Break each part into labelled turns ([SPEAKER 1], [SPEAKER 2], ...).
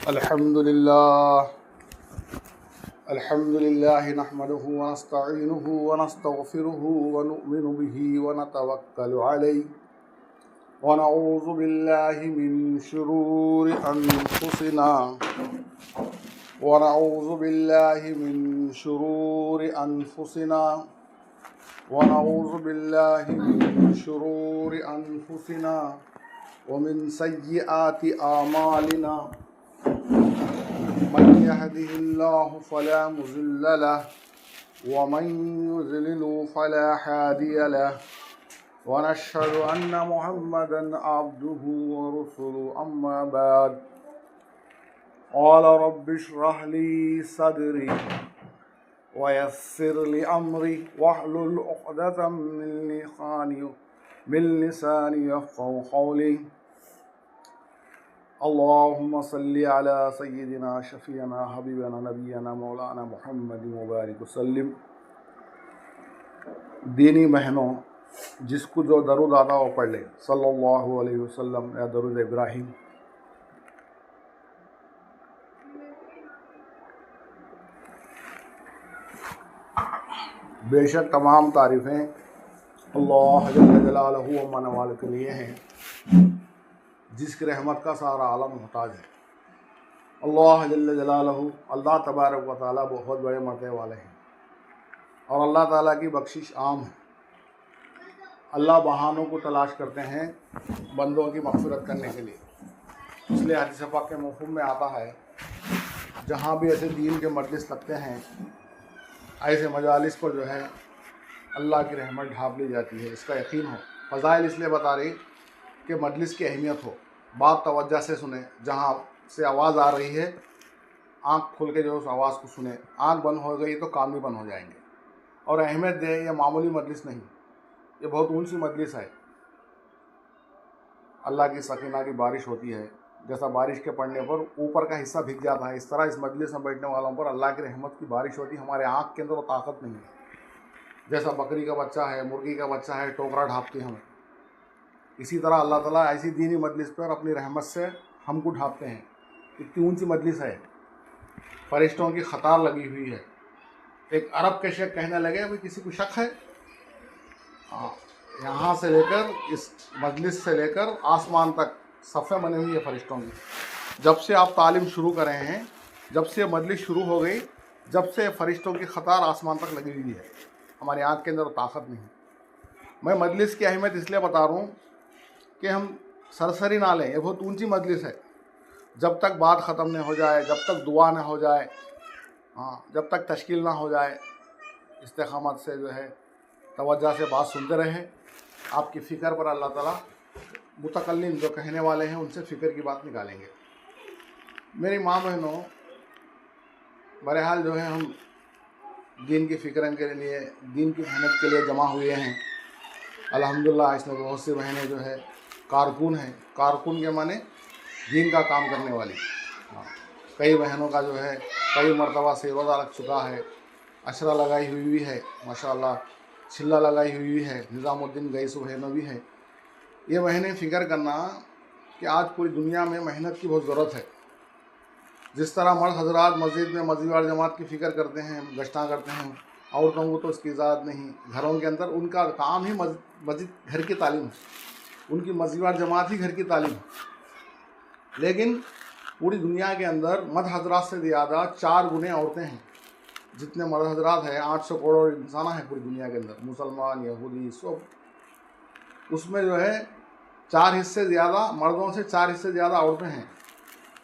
[SPEAKER 1] अल्हम्दुलिल्लाह नहमदुहु व नस्तईनुहु व नस्तगफिरुहु व नु'मिनु बिही व नतवक्कलु अलैहि व नऊज़ु बिल्लाहि मिन शुरूरि अनफुसिना व नऊज़ु बिल्लाहि मिन शुरूरि अनफुसिना व नऊज़ु बिल्लाहि मिन शुरूरि अनफुसिना व मिन सय्यिआति आमालिना मन यहदिहिल्लाहु फला मुज़िल्ल लहु व मन युज़लिलहु फला हादिय लहु व नशहदु अन्न मुहम्मदन अब्दुहु व रसूलुहु अम्मा बाद क़ाल रब्बि इश्रह ली सदरी व यस्सिर ली अमरी वहलुल उक़दतम मिन लिसानी यफ़क़हू क़ौली। अल्लाहुम्मा सल्लि अला सय्यिदिना शफ़ीअना हबीबना नबीना मौलाना मुहम्मद मुबारक वसल्लिम। दीनी बहनों, जिसको जो दरूद आता वो पढ़ ले, सल्लल्लाहु अलैहि वसल्लम या दरूद इब्राहिम। बेशक तमाम तारीफ़ें अल्लाह जल्ल जलालहू व मनवाल के लिए हैं, जिसकी रहमत का सारा आलम मोहताज है। अल्लाह जल्ल जलालहू, अल्लाह तबारक व तआला बहुत बड़े मर्तबे वाले हैं और अल्लाह ताला की बख्शिश आम है। अल्लाह बहानों को तलाश करते हैं बंदों की मग़फ़िरत करने के लिए। इसलिए हदीस पाक के मफ़हूम में आता है, जहाँ भी ऐसे दीन के मजलिस लगते हैं, ऐसे मजालिस पर जो है अल्लाह की रहमत ढाँप ली जाती है। इसका यकीन हो। फ़ज़ाइल इसलिए बता रही कि मजलिस की अहमियत हो, बात तवज्जो से सुने। जहाँ से आवाज़ आ रही है आँख खोल के जो उस आवाज़ को सुने। आँख बंद हो गई तो काम भी बंद हो जाएंगे। और अहमियत दे, ये मामूली मजलिस नहीं, ये बहुत ऊंची मजलिस है। अल्लाह की सकीना की बारिश होती है, जैसा बारिश के पड़ने पर ऊपर का हिस्सा भीग जाता है, इस तरह इस मजलिस में बैठने वालों पर अल्लाह की रहमत की बारिश होती है। हमारे आँख के अंदर वो ताकत नहीं है। जैसा बकरी का बच्चा है, मुर्गी का बच्चा है, टोकरा ढाँपते हैं, इसी तरह अल्लाह ताला ऐसी दीनी मजलिस पर अपनी रहमत से हमको ढाँपते हैं। इतनी ऊंची मजलिस है, फरिश्तों की क़तार लगी हुई है। एक अरब के शेख कहने लगे, भाई किसी को शक है? यहाँ से लेकर इस मजलिस से लेकर आसमान तक सफ़े बने हुई है फरिश्तों की। जब से आप तालीम शुरू कर रहे हैं, जब से मजलिस शुरू हो गई, जब से फरिश्तों की क़तार आसमान तक लगी हुई है। हमारी आँख के अंदर ताकत नहीं। मैं मजलिस की अहमियत इसलिए बता रहा हूँ कि हम सरसरी ना लें। ये बहुत ऊंची मजलिस है। जब तक बात ख़त्म नहीं हो जाए, जब तक दुआ ना हो जाए, जब तक तश्कील ना हो जाए, इस्तिक़ामत से जो है तवज्जो से बात सुनते रहें। आपकी फ़िक्र पर अल्लाह ताला मुतकल्लिम जो कहने वाले हैं उनसे फ़िक्र की बात निकालेंगे। मेरी माँ बहनों, बहरहाल जो है हम दीन की फ़िक्र के लिए, दीन की मेहनत के लिए जमा हुए हैं। अल्हम्दुलिल्लाह इसमें बहुत सी बहनें जो है कारकुन हैं। कारकुन के माने दीन का काम करने वाली। कई बहनों का जो है कई मरतबा से रोज़ा लग चुका है, अशरा लगाई हुई है, माशाअल्लाह छिल्ला लगाई हुई है, निज़ामुद्दीन गई सुबह भी है। ये बहनें फ़िक्र करना कि आज पूरी दुनिया में मेहनत की बहुत ज़रूरत है। जिस तरह मर्द हजरात मस्जिद में मस्जिद जमात की फ़िक्र करते हैं, गश्ता करते हैं, औरतों को तो उसकी इजाज़त नहीं। घरों के अंदर उनका काम ही मस्जिद घर की तालीम है, उनकी मस्जिद जमात ही घर की तालीम है। लेकिन पूरी दुनिया के अंदर मर्द हजरात से ज़्यादा 4 गुने औरतें हैं। जितने मर्द हजरात हैं, 800 करोड़ इंसान हैं पूरी दुनिया के अंदर, मुसलमान यहूदी सब। उसमें जो है 4 हिस्से ज़्यादा मर्दों से 4 हिस्से ज़्यादा औरतें हैं।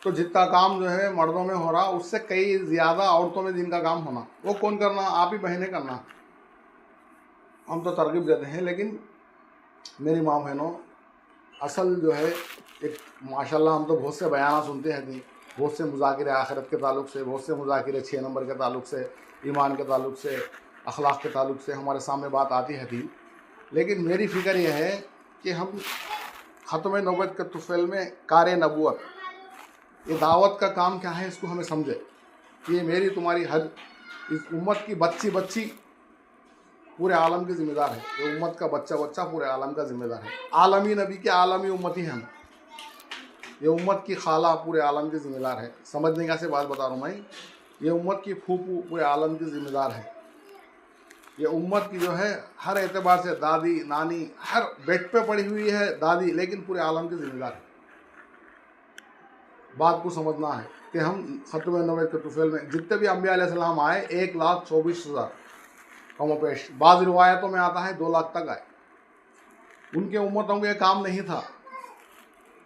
[SPEAKER 1] तो जितना काम जो है मर्दों में हो रहा, उससे कई ज़्यादा औरतों में जिनका काम होना, वो कौन करना? आप ही बहनें करना। हम तो तरगीब देते हैं, लेकिन मेरी माँ बहनों, असल जो है एक माशाल्लाह हम तो बहुत से बयान सुनते हैं, बहुत से मुज़ाकिरे आखिरत के ताल्लुक़ से, बहुत से मुज़ाकिरे 6 नंबर के ताल्लुक़ से, ईमान के ताल्लुक़ से, अखलाक़ के ताल्लुक़ से हमारे सामने बात आती है थी। लेकिन मेरी फ़िक्र यह है कि हम ख़त्म नबूवत के तुफ़ैल में कार नबूवत, ये दावत का काम क्या है, इसको हमें समझे। ये मेरी तुम्हारी हद, इस उम्मत की बच्ची बच्ची पूरे आलम की ज़िम्मेदार है। ये उम्मत का बच्चा बच्चा पूरे आलम का ज़िम्मेदार है। आलमी नबी के आलमी उम्मती हैं हम। ये उम्मत की खाला पूरे आलम की ज़िम्मेदार है। समझने का से बात बता रहा हूँ मैं, ये उम्मत की फूफू पूरे आलम की ज़िम्मेदार है। ये उम्मत की जो है हर एतबार से दादी नानी हर बेड पे पड़ी हुई है दादी, लेकिन पूरे आलम की ज़िम्मेदार है। बात को समझना है कि हम ख़त्म नबूवत के तुफ़ैल में जितने भी अम्बिया अलैहिस्सलाम आए 1,24,000 कम पेश, बाज़ रिवायतों में आता है 2 लाख तक आए। उनके उम्मतों को ये काम नहीं था।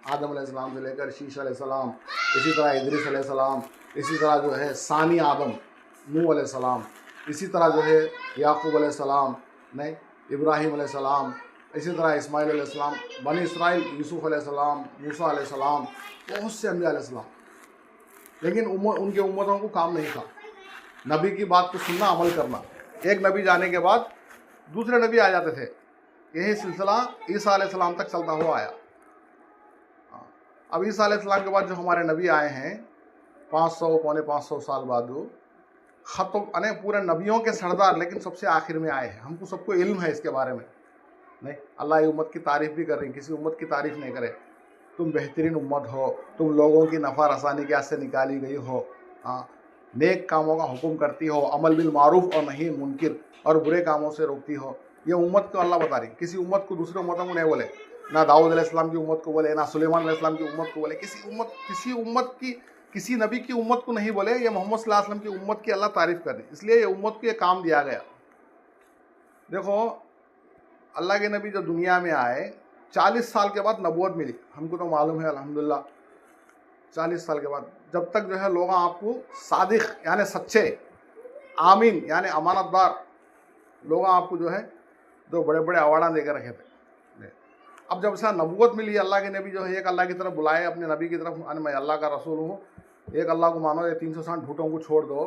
[SPEAKER 1] आदम अलैहिस्सलाम से लेकर शीश अलैहिस्सलाम, इसी तरह इदरीस अलैहिस्सलाम, इसी तरह जो है सानी आदम नूह अलैहिस्सलाम, इसी तरह जो है याकूब अलैहिस्सलाम, नहीं इब्राहीम अलैहिस्सलाम, इसी तरह इस्माइल अलैहिस्सलाम, बनी इसराइल यूसुफ अलैहिस्सलाम, मूसा अलैहिस्सलाम, बहुत से अम्बिया अलैहिस्सलाम, लेकिन उनके उम्मतों को काम नहीं था नबी की बात को सुनना, अमल करना। एक नबी जाने के बाद दूसरे नबी आ जाते थे। यही सिलसिला ईसा अलैहिस्सलाम तक चलता हुआ आया। अब ईसा अलैहिस्सलाम के बाद जो हमारे नबी आए हैं 500 पौने 500 साल बाद, वो ख़त्म अने पूरे नबियों के सरदार, लेकिन सबसे आखिर में आए हैं। हमको सबको इल्म है इसके बारे में। नहीं, अल्लाह ये उम्मत की तारीफ़ भी कर रही, किसी उम्मत की तारीफ़ नहीं करे। तुम बेहतरीन उम्मत हो, तुम लोगों की नफ़ा रसानी के से निकाली गई हो, हाँ, नेक कामों का हुक्म करती हो, अमल बिल मारूफ और नहीं मुनकिर, और बुरे कामों से रोकती हो। ये उम्मत को अल्लाह बता रही, किसी उम्मत को दूसरे उम्मतों को नहीं बोले, ना दाऊद अलैहिस्सलाम की उम्मत को बोले, ना सुलेमान अलैहिस्सलाम की उम्मत को बोले, किसी उम्मत की किसी नबी की उम्मत को नहीं बोले। ये मोहम्मद सल्लल्लाहु अलैहि वसल्लम की उम्मत की अल्लाह तारीफ़ कर रही, इसलिए ये उम्मत को ये काम दिया गया। देखो, अल्लाह के नबी जो दुनिया में आए 40 साल के बाद नबूवत मिली, हमको तो मालूम है अल्हम्दुलिल्लाह। 40 साल के बाद जब तक जो है लोग आपको सादिक यानी सच्चे, आमीन यानी अमानतदार लोग आपको जो है दो बड़े बड़े अवार्ड देकर रखे थे। अब जब से नबूवत मिली, अल्लाह के नबी जो है एक अल्लाह की तरफ बुलाए, अपने नबी की तरफ, मैं अल्लाह का रसूल हूँ, एक अल्लाह को मानो, ये 360 झूठों को छोड़ दो।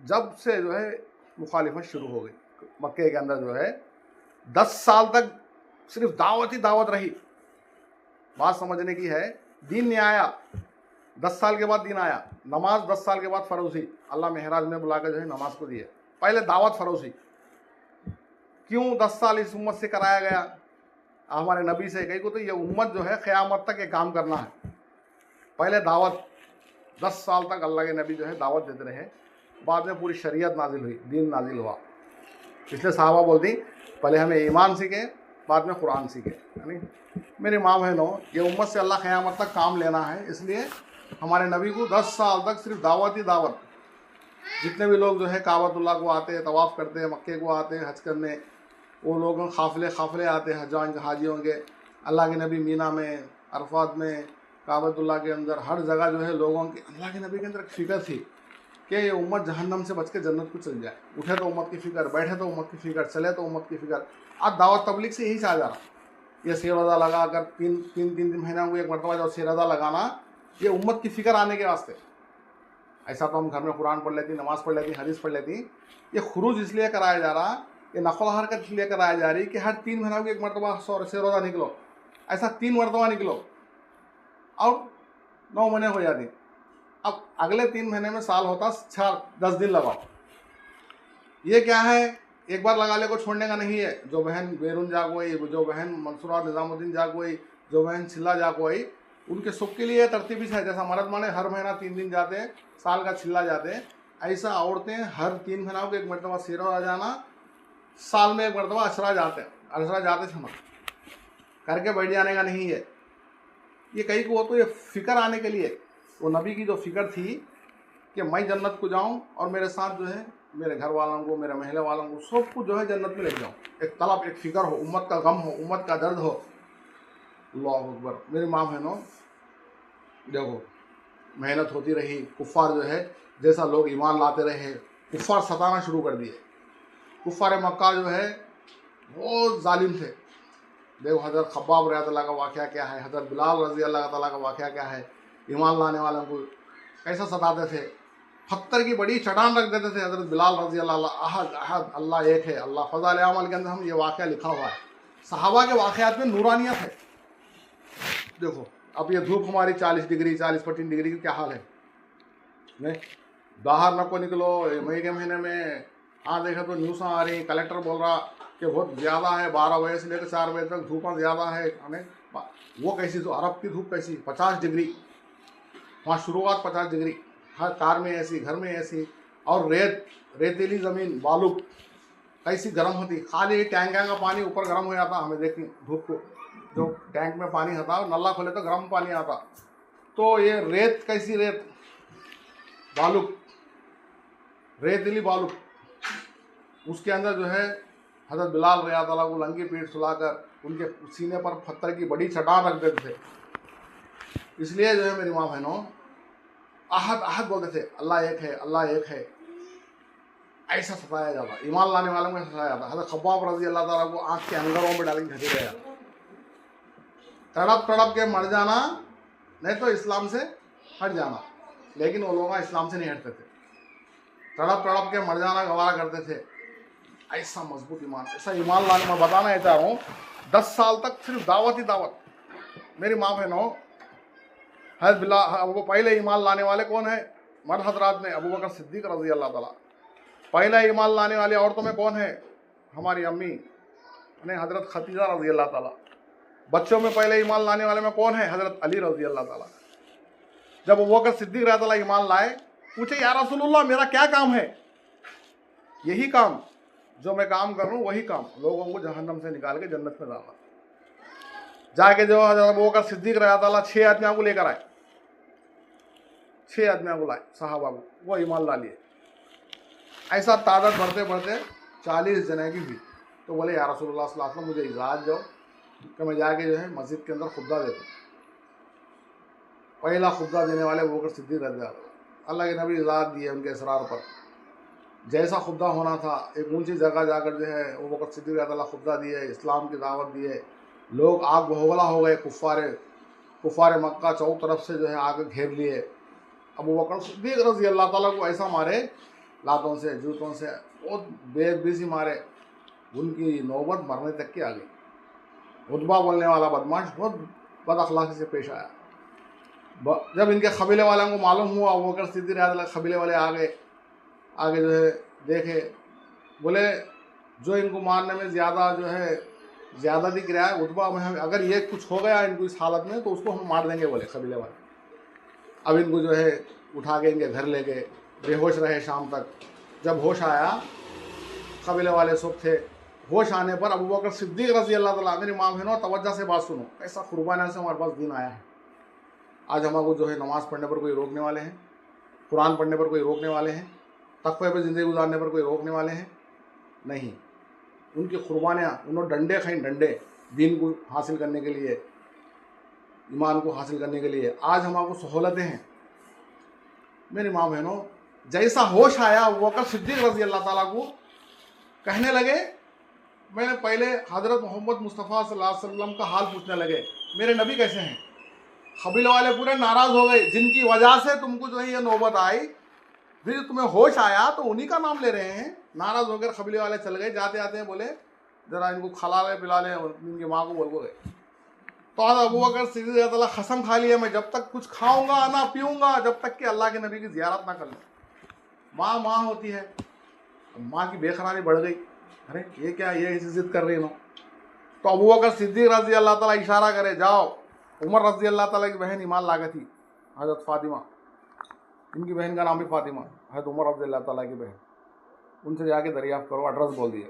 [SPEAKER 1] जब से जो है मुखालिफत शुरू हो गई मक्के के अंदर, जो है 10 साल तक सिर्फ दावत ही दावत रही। बात समझने की है, दीन नहीं आया। 10 साल के बाद दीन आया। नमाज 10 साल के बाद फ़रोज़ी, अल्लाह मेहराज में बुलाकर जो है नमाज को दिए। पहले दावत फ़रोज़ी। क्यों 10 साल इस उम्मत से कराया गया? हमारे नबी से कही को, तो ये उम्मत जो है क़यामत तक ये काम करना है। पहले दावत 10 साल तक अल्लाह के नबी जो है दावत देते रहे। बाद में पूरी शरीयत नाजिल हुई, दीन नाजिल हुआ। इसलिए साहबा बोलती पहले हमें ईमान सीखे, बाद में कुरान सीखे। यानी मेरे माँ बहनों, ये उम्मत से अल्लाह क़यामत तक काम लेना है, इसलिए हमारे नबी को 10 साल तक सिर्फ दावत ही दावत। जितने भी लोग जो है काबतुल्लाह को आते हैं, तवाफ़ करते हैं, मक्के को आते हैं हज करने, वो लोग काफ़िले आते हैं हाजियों के। अल्लाह के नबी मीना में, अरफात में, काबतुल्लाह के अंदर, हर जगह जो है लोगों की, अल्लाह के नबी के अंदर एक फ़िक्र थी कि ये उम्मत जहन्नम से बच के जन्नत को चल जाए। उठे तो उम्मत की फ़िक्र, बैठे तो उम्मत की फ़िक्र, चले तो उम्मत की फ़िक्र। आज दावत तबलीग से यही चाह जा रहा। ये सिरदा लगा कर तीन महीना को एक मरतबा जो सिरदा लगाना, ये उम्मत की फ़िक्र आने के वास्ते। ऐसा तो हम घर में कुरान पढ़ लेती, नमाज़ पढ़ लेती, हदीस पढ़ लेती। ये खुरूज इसलिए कराया जा रहा, ये नक़ल हरकत इसलिए कराया जा रही कि हर 3 महीना को एक मरतबा सिरदा निकलो। ऐसा 3 मरतबा निकलो और 9 महीने हो जाती। अब अगले 3 महीने में साल होता, 10 दिन लगाओ। ये क्या है? एक बार लगा ले को छोड़ने का नहीं है। जो बहन बैरून जा कोई, जो बहन मंसूरा निज़ामुद्दीन जा कोई, जो बहन छिल्ला जा कोई, उनके सुख के लिए तरतीब है। जैसा मर्द माने हर महीना 3 दिन जाते हैं, साल का छिल्ला जाते हैं, ऐसा औरतें हर 3 महीना को एक मरतबा सिरदा जाना, साल में एक मरतबा अशरा जाते क्षमा करके बैठ जाने का नहीं है। ये कहीं को हो तो ये फ़िक्र आने के लिए, वो नबी की जो फ़िक्र थी कि मैं जन्नत को जाऊं और मेरे साथ जो है मेरे घर वालों को, मेरे महल्ले वालों को, सब कुछ जो है जन्नत में ले जाऊं। एक तलब, एक फ़िक्र हो, उम्मत का गम हो, उम्मत का दर्द हो। अल्लाह अकबर। मेरी माँ बहनों, देखो मेहनत होती रही। कुफ़ार जो है जैसा लोग ईमान लाते रहे, कुफ़ार सताना शुरू कर दिए। कुफ़ार मक्का जो है बहुत जालिम थे। देखो हज़रत खब्बाब रज़ी अल्लाह का वाक़या क्या है, हज़रत बिलाल रज़ी अल्लाह तआला का वाक़या क्या है। ईमान लाने वालों को कैसा सताते थे, पत्थर की बड़ी चट्टान रख देते थे। हज़रत बिलाल रज़ी अल्लाह अल्लाह एक है, अल्लाह फ़ज़ाइल अमल के अंदर हम ये वाक़या लिखा हुआ है। सहाबा के वाक़यात में नूरानियत है। देखो अब ये धूप हमारी 40 डिग्री 40-45 डिग्री की क्या हाल है। नहीं, बाहर न को निकलो मई के महीने में। हाँ देखो तो न्यूज़ आ रही, कलेक्टर बोल रहा कि बहुत ज़्यादा है, 12 बजे से लेकर 4 बजे तक धूप ज़्यादा है। हमें वो कैसी, तो अरब की धूप कैसी, 50 डिग्री, वहाँ शुरुआत 50 डिग्री, हर कार में ऐसी, घर में ऐसी, और रेतीली ज़मीन, बालू कैसी गर्म होती, खाली टैंक का पानी ऊपर गर्म हो जाता, हमें देखी धूप को, जो टैंक में पानी आता नल्ला खोले तो गर्म पानी आता, तो ये रेत कैसी, रेत बालू, रेतीली बालू, उसके अंदर जो है हज़रत बिलाल रज़ियल्लाहु अन्हु को लंगी पीठ सुलाकर उनके सीने पर पत्थर की बड़ी चट्टान रख देते थे। इसलिए जो है मेरी माँ बहनों, अहद अहद बोलते थे, अल्लाह एक है, अल्लाह एक है, ऐसा सताया जाता, ईमान लाने वालों को सताया जाता। हज़रत खब्बाब रज़ी अल्लाह ताला को आँख के अंगरों में डाल के घसीटा जाता, तड़प तड़प के मर जाना, नहीं तो इस्लाम से हट जाना, लेकिन वो लोग इस्लाम से नहीं हटते थे, तड़प तड़प के मर जाना गवारा करते थे। ऐसा मजबूत ईमान, ऐसा ईमान लाने, मैं बताना चाह रहा हूँ 10 साल तक सिर्फ दावत ही दावत। मेरी माँ बहनों, वो पहले ईमान लाने वाले कौन है मर्द हजरात में? अबू बकर सिद्दीक रज़ी अल्लाह ताला। पहला ईमान लाने वाले औरतों में कौन है? हमारी अम्मी ने हज़रत खदीजा रज़ी अल्लाह ताला। बच्चों में पहले ईमान लाने वाले में कौन है? हज़रत अली रज़ी अल्लाह ताला। जब अबू बकर सिद्दीक रज़ी अल्लाह ईमान लाए, पूछे या रसूलुल्लाह मेरा क्या काम है? यही काम जो मैं काम कर रहा हूँ, वही काम, लोगों को जहन्नम से निकाल के जन्नत में डालना। जाके जो हज़रत अबू बकर सिद्दीक रज़ी अल्लाह ताला 6 आदमियों को लेकर आए, 6 आदमियों को लाए साहबा को, वो ईमान ला लिए। ऐसा तादाद बढ़ते बढ़ते 40 जने की हुई, तो बोले या रसूलुल्लाह सल्लल्लाहु अलैहि वसल्लम मुझे इजाज़त दो कि मैं जाके जो है मस्जिद के अंदर खुतबा देता। पहला खुतबा देने वाले अबू बकर सिद्दीक रज़ी अल्लाह के नबी इजाज़त दिए उनके इसरार पर। जैसा खुतबा होना था, एक ऊंची जगह जाकर जो है अबू बकर सिद्दीक रज़ी अल्लाह खुतबा दिए, इस्लाम की दावत दिए, लोग आग बहोगला हो गए, कुफ़ार मक्का चौक तरफ से जो है आगे घेर लिए। अबू बकर सिद्दीक रज़ी अल्लाह ताला को ऐसा मारे, लातों से, जूतों से, बहुत बेबसी मारे, उनकी नौबत मरने तक की आ गई। उतबा बोलने वाला बदमाश बहुत बद अखलाक़ी से पेश आया। जब इनके कबीले वालों को मालूम हुआ, अबू बकर सिद्दीक रज़ी अल्लाह कबीले वाले आगे जो है देखे, बोले जो इनको मारने में ज़्यादा जो है ज़्यादा दिख रहा है उतबा में, अगर ये कुछ हो गया इनको इस हालत में तो उसको हम मार देंगे, बोले कबीले वाले। अब इनको जो है उठा के इनके घर ले गए, बेहोश रहे शाम तक। जब होश आया, कबीले वाले सब थे, होश आने पर अबू बकर सिद्दीक रज़ी अल्लाह ताला, मेरी माँ बहनों तवज्जो से बात सुनो, ऐसा कुर्बानी से हमारे पास दिन आया है। आज हमारे जो है नमाज़ पढ़ने पर कोई रोकने वाले हैं, कुरान पढ़ने पर कोई रोकने वाले हैं, तक़वे पर ज़िंदगी गुजारने पर कोई रोकने वाले हैं? नहीं। उनकी कुर्बानियाँ, उन्होंने डंडे खाई, डंडे, दीन को हासिल करने के लिए, ईमान को हासिल करने के लिए। आज हमारे सहूलतें हैं। मेरी माँ बहनों, जैसा होश आया अबू बकर सिद्दीक रज़ी अल्लाह ताला को कहने लगे, मैंने पहले हज़रत मोहम्मद मुस्तफ़ा सल्लल्लाहु अलैहि वसल्लम का हाल पूछने लगे, मेरे नबी कैसे हैं? कबीले वाले पूरे नाराज़ हो गए, जिनकी वजह से तुमको जो है ये नौबत आई, फिर तुम्हें होश आया तो उन्हीं का नाम ले रहे हैं। नाराज़ होकर कबीले वाले चल गए। जाते आते हैं बोले ज़रा इनको खिला ले पिला ले, इनकी माँ को बोल गए। तो आज अबू बकर सिद्दीक़ रज़ी अल्लाह कसम खा लिया, मैं जब तक कुछ खाऊंगा ना पीऊँगा जब तक कि अल्लाह के नबी की ज़ियारत ना कर लूँ। माँ होती है, माँ की बेकरारी बढ़ गई, अरे ये क्या, ये ऐसी ज़िद कर रही हो। तो अबू बकर सिद्दीक़ रज़ी अल्लाह ताला इशारा करे, जाओ। उमर रज़ी अल्लाह ताला की बहन ईमान ला गई थी, हज़रत फ़ातिमा, इनकी बहन का नाम भी फ़ातिमा, हज़रत उमर रज़ी अल्लाह ताला की बहन, उनसे जाके दरियाफ़्त करो, एड्रेस बोल दिए।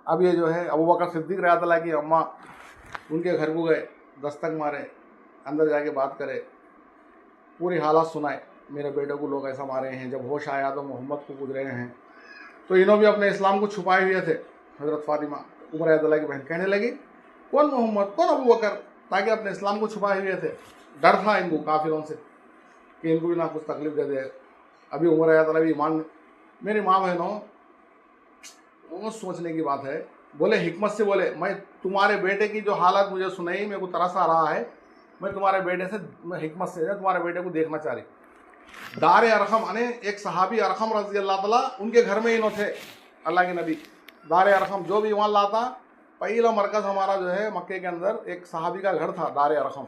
[SPEAKER 1] अब ये जो है अबू बकर सिद्दीक़ रज़ी अल्लाह की अम्मा उनके घर को गए, दस्तक मारे, अंदर जाके बात करे, पूरी हालत सुनाए, मेरे बेटे को लोग ऐसा मारे हैं, जब होश आया तो मोहम्मद को गुजरे हैं। तो इन्होंने भी अपने इस्लाम को छुपाए हुए थे। हज़रत फ़ातिमा उमर रज़ी अल्लाह की बहन कहने लगी, कौन मोहम्मद, कौन अबू बकर, ताकि अपने इस्लाम को छुपाए हुए थे। डर था इनको काफिरों से कि इनको भी ना कुछ तकलीफ दे दे। अभी उमर रज़ी अल्लाह ईमान। मेरी माँ बहनों, वो सोचने की बात है। बोले हिकमत से बोले, मैं तुम्हारे बेटे की जो हालत मुझे सुनाई, मेरे को तरस आ रहा है, मैं तुम्हारे बेटे से, मैं हिकमत से तुम्हारे बेटे को देखना चाह रही। दार अरकम अने एक सहाबी अरकम रज़ी अल्लाह ताला, उनके घर में इन्हों थे अल्लाह के नबी। दार अरकम जो भी ईमान लाता, पहला मरकज़ हमारा जो है मक्के के अंदर एक सहाबी का घर था, दार अरकम।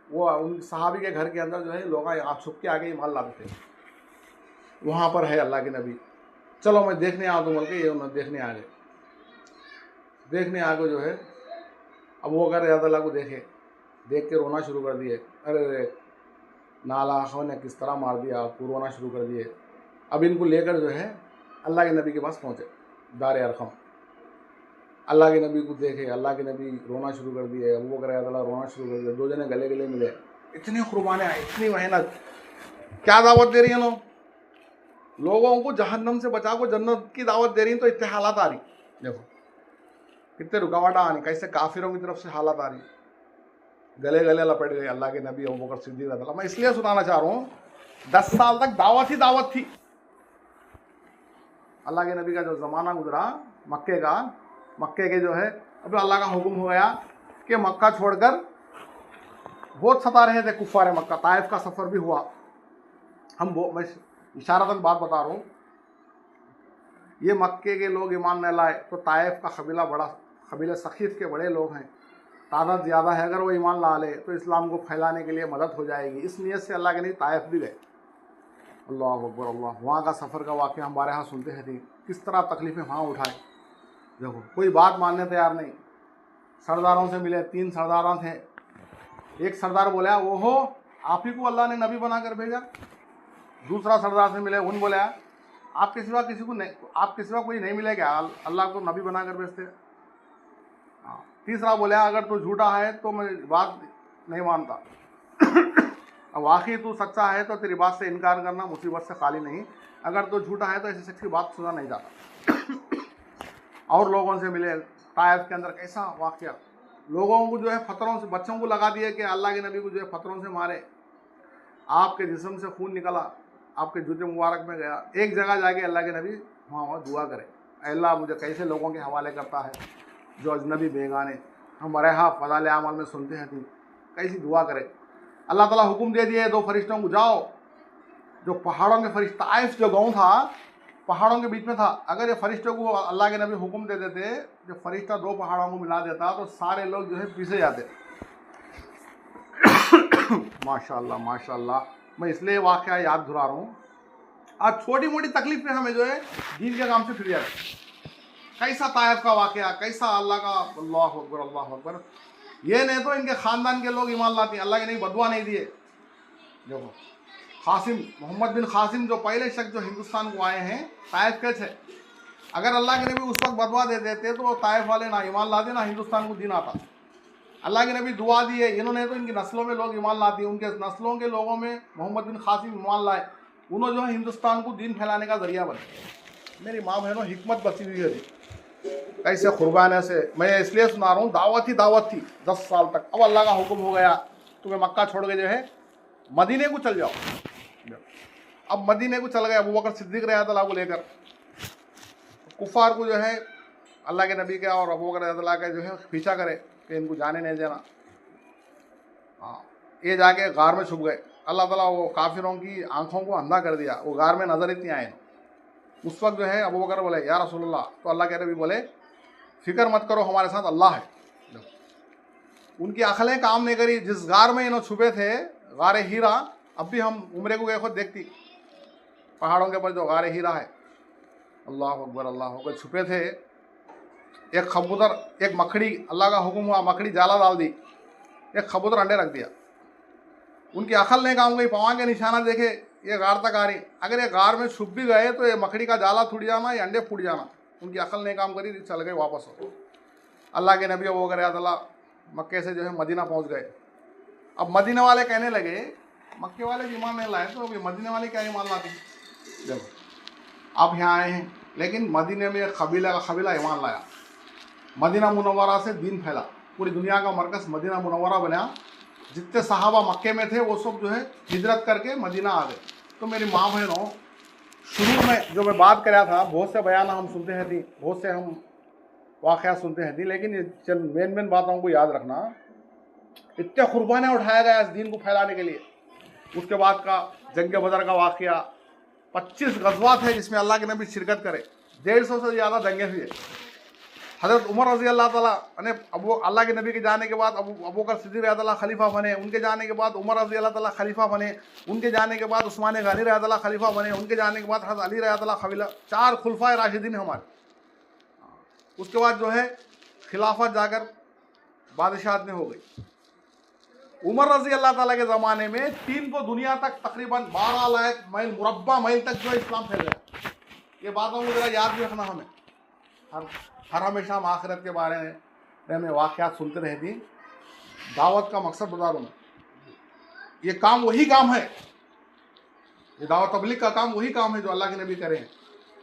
[SPEAKER 1] वो उन सहाबी के घर के अंदर जो है लोग आप छुप के आगे ईमान लाते थे। वहाँ पर है अल्लाह के नबी, चलो मैं देखने आऊँ तो बोल के ये उन्होंने देखने आ गए जो है अबू बकर रज़ी अल्लाह को देखे, देख के रोना शुरू कर दिए, अरे अरे नालाखों ने किस तरह मार दिया, आपको रोना शुरू कर दिए। अब इनको लेकर जो है अल्लाह के नबी के पास पहुँचे, दार अरकम। अल्लाह के नबी को देखे, अल्लाह के नबी रोना शुरू कर दिए, अबू बकर रज़ियल्लाहु अन्हु रोना शुरू कर दिया, दो जने गले गले मिले। इतनी कुर्बानियाँ, इतनी मेहनत, क्या दावत दे रही हैं लोगों को जहन्नम से बचा को जन्नत की दावत दे रही हैं। तो इतने हालात आ रही, देखो कितने रुकावट आनी, कैसे काफिरों की तरफ से हालात आ रही, गले गले लपेट गए अल्लाह के नबी अबू बकर सिद्दीक़ रज़ियल्लाहु अन्हु। मैं इसलिए सुनाना चाह रहा हूँ, 10 साल तक दावत ही दावत थी। अल्लाह के नबी का जो ज़माना गुजरा मक्के के जो है, अब अल्लाह का हुक्म हो गया कि मक्का छोड़कर बहुत सता रहे थे कुफ़ार मक्का। ताइफ का सफ़र भी हुआ। मैं इशारतन बात बता रहा हूँ, ये मक्के के लोग ईमान न लाए तो ताइफ का कबीला बड़ा, कबीले सखीफ के बड़े लोग हैं, तादाद ज़्यादा है। अगर वो ईमान ला ले तो इस्लाम को फैलाने के लिए मदद हो जाएगी। इस नीयत से अल्लाह के नबी ताइफ भी गए। अल्लाह अकबर अल्लाह। वहाँ का सफ़र का वाक़या हमारे यहाँ सुनते हैं थी, किस तरह तकलीफ़ें वहाँ उठाए। देखो कोई बात मानने तैयार नहीं। सरदारों से मिले, 3 सरदार थे। एक सरदार बोला, वो हो आप ही को अल्लाह ने नबी बना कर भेजा। दूसरा सरदार से मिले, उन बोला आपके सिवा किसी को नहीं, आपके सिवा कोई नहीं मिलेगा, अल्लाह को नबी बना कर भेजते। तीसरा बोला अगर तू झूठा है तो मैं बात नहीं मानता, अब वाकई तू सच्चा है तो तेरी बात से इनकार करना मुसीबत से खाली नहीं, अगर तू झूठा है तो ऐसे शख्स की बात सुना नहीं जाता। और लोगों से मिले, ताइफ के अंदर कैसा वाक़या, लोगों को जो है पत्थरों से, बच्चों को लगा दिए कि अल्लाह के नबी को जो है पत्थरों से मारे, आपके जिस्म से खून निकला, आपके जूते मुबारक में गया। एक जगह जाके अल्लाह के नबी वहाँ दुआ करे, अल्लाह मुझे कैसे लोगों के हवाले करता है जो अजनबी बेगाने, हमारे यहाँ फज़ाइल अमाल में सुनते हैं, तू कैसी दुआ करे। अल्लाह ताला हुक्म दे दिए 2 फरिश्तों को, जाओ, जो पहाड़ों के फरिश्ता, ताइफ जो गाँव था पहाड़ों के बीच में था, अगर ये फरिश्तों को अल्लाह के नबी हुक्म दे देते, जो फरिश्ता 2 पहाड़ों को मिला देता तो सारे लोग जो है पीछे जाते। माशाअल्लाह माशाअल्लाह। मैं इसलिए वाक़या याद दिला रहा हूँ, आज छोटी मोटी तकलीफ में हमें जो है दीन के काम से फिर जाए। कैसा ताइफ का वाक़या, कैसा अल्लाह का, अल्लाह अकबर अल्लाह अकबर। ये नहीं तो इनके ख़ानदान के लोग ईमान लाते हैं, अल्लाह के नहीं बदुआ नहीं दिए। देखो कासिम, मोहम्मद बिन कासिम जो पहले शख्स जो हिंदुस्तान को आए हैं, ताइफ के थे। अगर अल्लाह के नबी उस वक्त बदवा दे देते तो ताइफ वाले ना ईमान लाते, ना हिंदुस्तान को दीन आता। अल्लाह के नबी दुआ दी है, इन्होंने तो इनकी नस्लों में लोग ईमान लाते हैं, उनके नस्लों के लोगों में मोहम्मद बिन कासिम ईमान लाए, उन्होंने जो है हिंदुस्तान को दीन फैलाने का ज़रिया बने। मेरी माँ बहनों, हिकमत बची हुई है कैसे कुर्बान से। मैं इसलिए सुना रहा हूँ, दावत ही दावत थी 10 साल तक। अब अल्लाह का हुक्म हो गया, तुम्हें मक्का छोड़ के जो है मदीने को चल जाओ। अब मदीने को चल गए अबू बकर सिद्दीक़ रज़ियल्लाहु को लेकर। कुफ़ार को जो है अल्लाह के नबी का और अबू बकर रज़ियल्लाहु का जो है पीछा करे कि इनको जाने नहीं देना। ये जाके गार में छुप गए। अल्लाह ताला वो काफिरों की आंखों को अंधा कर दिया, वो गार में नज़र इतनी आए। उस वक्त जो है अबू बकर बोले या रसूलुल्लाह, तो अल्लाह के नबी बोले फिक्र मत करो, हमारे साथ अल्लाह है। उनकी अकलें काम नहीं करी। जिस गार में इन्होंने छुपे थे, गार हीरा, अब भी हम उम्रे को गए खुद देखती, पहाड़ों के ऊपर जो गार हीरा है, अल्लाह अकबर अल्लाह अकबर, छुपे थे। एक कबूतर, एक मकड़ी, अल्लाह का हुक्म हुआ, मकड़ी जाला डाल दी, एक कबूतर अंडे रख दिया। उनकी अकल नहीं काम गई, पवा के निशाना देखे, ये गार तक आ रही। अगर ये गार में छुप भी गए तो ये मकड़ी का जाला टूट जाना, ये अंडे फूट जाना। उनकी अकल नहीं काम करी, चल गए वापस हो। अल्लाह के नबी वो करे अल्लाह मक्के से जो है मदीना पहुंच गए। अब मदीने वाले कहने लगे, मक्के वाले ईमान नहीं लाए तो मदीने वाले क्या ईमान लाते। देखो अब यहाँ आए हैं, लेकिन मदीने में एक कबीला का कबीला ईमान लाया। मदीना मुनव्वरा से दीन फैला, पूरी दुनिया का मरकज़ मदीना मुनव्वरा बना। जितने सहाबा मक्के में थे वो सब जो है हिजरत करके मदीना आ गए। तो मेरी माँ बहनों, शुरू में जो मैं बात कर रहा था, बहुत से बयान हम सुनते हैं थी, बहुत से हम वाक़या सुनते हैं थी, लेकिन ये चंद मेन बातों को याद रखना। इतने कुर्बानियाँ उठाया गया इस दीन को फैलाने के लिए। उसके बाद का जंग बदर का वाक़या, 25 गज़वात है जिसमें अल्लाह के नबी शिरकत करे, 150 से ज़्यादा जंगें हुई। हज़रत उमर रज़ी अल्लाह ताला ने अल्लाह के नबी के जाने के बाद अबू बकर सिद्दीक़ रज़ियल्लाहु खलीफा बने, उनके जाने के बाद उमर रज़ी अल्लाह ताला खलीफा बने, उनके जाने के बाद उस्मान गनी रज़ियल्लाहु खलीफा बने, उनके जाने के बाद हज़रत अली रज़ियल्लाहु खलीफा। 4 खुलफाए राशिदीन हमारे। उसके बाद जो है खिलाफत जाकर बादशाहत में हो गई। उमर रजी अल्लाह ताला के ज़माने में 3 को दुनिया तक तकरीबन 12 लाख मील मुरब्बा मील तक जो है इस्लाम फैल गया। ये बातों को ज़रा याद भी रखना हमें। हर हमेशा हम आखिरत के बारे में वाक़यात सुनते रहती। दावत का मकसद बता दूँ, ये काम वही काम है, ये दावत तबलीग का काम वही काम है जो अल्लाह के नबी करें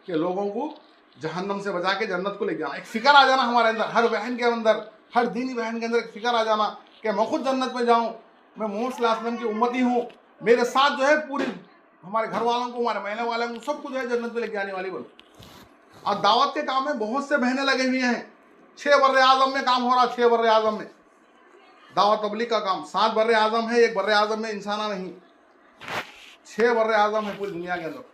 [SPEAKER 1] कि लोगों को जहन्नम से बचा के जन्नत को ले जाना। एक फ़िक्र आ जाना हमारे अंदर, हर बहन के अंदर, हर दीनी बहन के अंदर एक फ़िक्र आ जाना कि मैं खुद जन्नत में जाऊँ, मैं मोहम्मद सल्लल्लाहु अलैहि वसल्लम की उम्मती हूँ, मेरे साथ जो है पूरी हमारे घर वालों को, हमारे महल्ले वालों को, सबको जो है जन्नत में लेके आने वाली बोलो। और दावत के काम में बहुत से बहनें लगे हुए हैं। 6 बर्रे आज़म में काम हो रहा, 6 बर्रे आज़म में दावत तबलीग का काम। 7 बर्रे आज़म है, 1 बर्रे आज़म में इंसाना नहीं, 6 बर्रे आज़म है पूरी दुनिया के अंदर।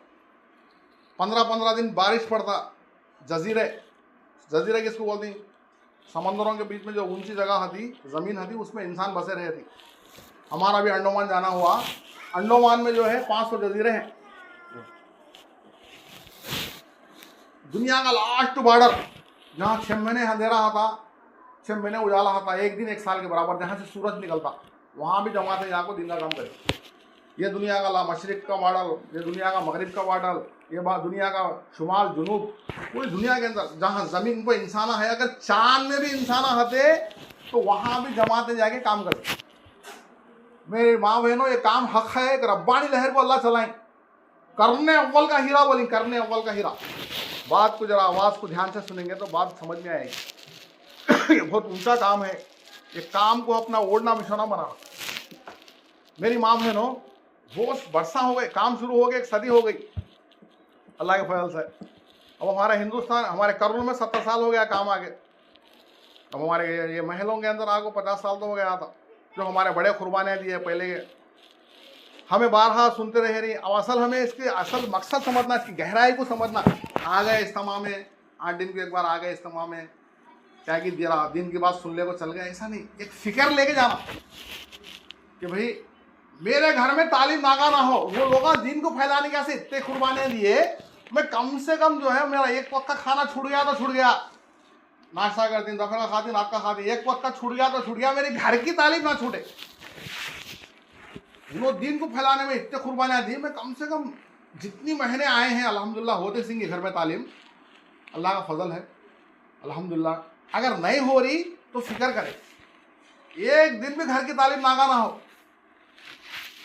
[SPEAKER 1] 15-15 दिन बारिश पड़ता। जजीरे, जजीरे किसको बोलती? समंदरों के बीच में जो ऊंची जगह थी, ज़मीन थी, उसमें इंसान बसे रहे थे। हमारा भी अंडोमान जाना हुआ, अंडोमान में जो है 500 जजीरे हैं। दुनिया का लास्ट बॉर्डर जहाँ 6 महीने अंधेरा था, 6 महीने उजाला था, एक दिन 1 साल के बराबर, जहाँ से सूरज निकलता, वहाँ भी जमाते यहाँ को दिन का काम करे। ये दुनिया का मशरिक का बॉर्डर, ये दुनिया का मगरिब का बॉर्डर, ये बात दुनिया का शुमाल जुनूब, पूरी दुनिया के अंदर जहाँ ज़मीन पर इंसाना है, अगर चांद में भी इंसाना हते तो वहाँ भी जमाते जाके काम करते। मेरे माँ बहनों, ये काम हक है, एक रब्बानी लहर को अल्लाह चलाएं। करने अव्वल का हीरा बोली, करने अव्वल का हीरा। बात को जरा आवाज़ को ध्यान से सुनेंगे तो बात समझ में आएगी। ये बहुत ऊंचा काम है, ये काम को अपना ओढ़ना बिछोना बनाना। मेरी माँ बहनों, बहुत वर्षा हो गए, काम शुरू हो गए, एक सदी हो गई अल्लाह के फजल से। अब हमारा हिंदुस्तान, हमारे कर्नूल में 70 साल हो गया काम आगे। अब हमारे ये महलों के अंदर आगे 50 साल तो हो गया था। जो हमारे बड़े कुर्बानियाँ दिए पहले के, हमें बारहा सुनते रह रही। अब असल हमें इसके असल मकसद समझना, इसकी गहराई को समझना। आ गए इज्तिमा में, 8 दिन के एक बार आ गए इज्तिमा में, क्या कि दिन की बात सुन ले को चल गए, ऐसा नहीं। एक फ़िक्र लेके जाना कि भाई मेरे घर में तालीम नागा ना हो। वो लोग दिन को फैलाने के इतने कुर्बानियाँ दिए, मैं कम से कम जो है मेरा एक वक्त का खाना छूट गया तो छूट गया, नाश्ता करती, दोपहर का खाती, रात का खाती, एक वक्त का छूट गया तो छूट गया, मेरे घर की तालीम ना छूटे। वो दिन को फैलाने में इतने कुर्बानियाँ दी, मैं कम से कम जितनी महीने आए हैं अल्हम्दुलिल्लाह होते सिंह के घर में तालीम, अल्लाह का फजल है अल्हम्दुलिल्लाह। अगर नहीं हो रही तो फिक्र करें, एक दिन भी घर की तालीम नागा ना हो।